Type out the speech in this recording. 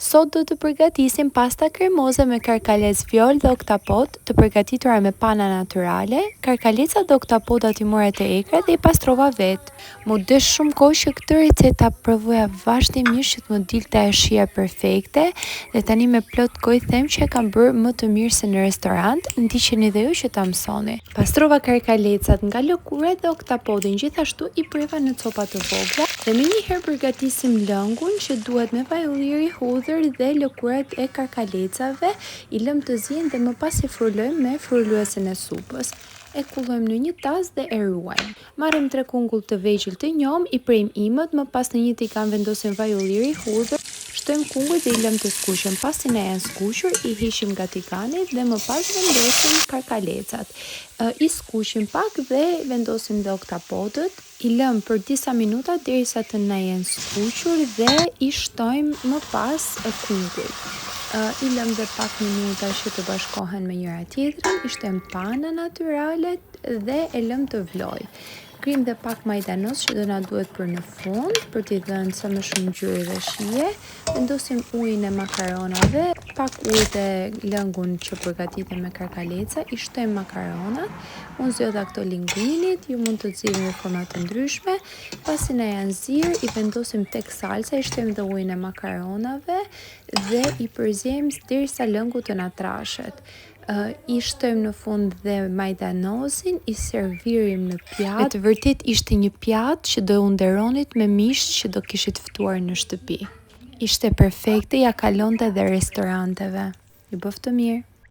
Sot do të përgatisim pasta kremoze me karkalec fjol dhe oktapot të përgatitura me pana natyrale. Karkalecat dhe oktapotat i mora të ekra dhe i pastrova vetë. Mu desh shumë kohë që këtë recetë ta provoja vazhdimisht që të më dilte e shija perfekte dhe tani me plot gojë them që e kam bërë më të mirë se në restorant, ndiqeni dhe ju që ta mësoni. Pastrova karkalecat nga lëkuret dhe oktapotin, gjithashtu i priva në copa të vogla dhe me njëherë përgatisim lëngun që duhet me vaj ulliri, hudhër dhe lëkurat e karkalecave, i lëm të ziejnë dhe më pas i frulojmë me fruluesin e supës. E kullojmë në një tas dhe e ruajmë. Marrim 3 kungull të vegjël të njom, i prejmë imët, më pas në një tigan vendosim vaj ulliri, hudhër, shtojmë kungull dhe i lëm të skuqen. Pasi na janë skuqur, i hishim nga tigani dhe më pas vendosim karkalecat. I skuqim pak dhe vendosim dhe oktapotët. I lëm për disa minuta derisa të na jenë skuqur dhe i shtojmë më pas kungull. I lëm dhe pak minuta që të bashkohen me njëra tjetrin, i shtojmë pana natyrale dhe e lëm të vlojë. Krim dhe pak majdanos që do na duhet për në fund, për t'i dhënë sa më shumë ngjyrë dhe shije. Vendosim ujin e makaronave, pak ujë dhe lëngun që përgatitem me karkaleca, i shtojmë makaronat. Unë zgjodha këto linguinit, ju mund të zgjidhni në forma të ndryshme. Pasi na janë zirë, i vendosim tek salsa, i shtojmë dhe ujin e makaronave dhe i përziejmë derisa lëngu të na trashet. I shtojmë në fund dhe majdanosin, i servirim në pjatë. Me të vërtet ishte një pjatë që do u nderonit me mish që do kishit ftuar në shtëpi. Ishte perfekte, ja kalonte dhe restoranteve. Ju bëftë mirë.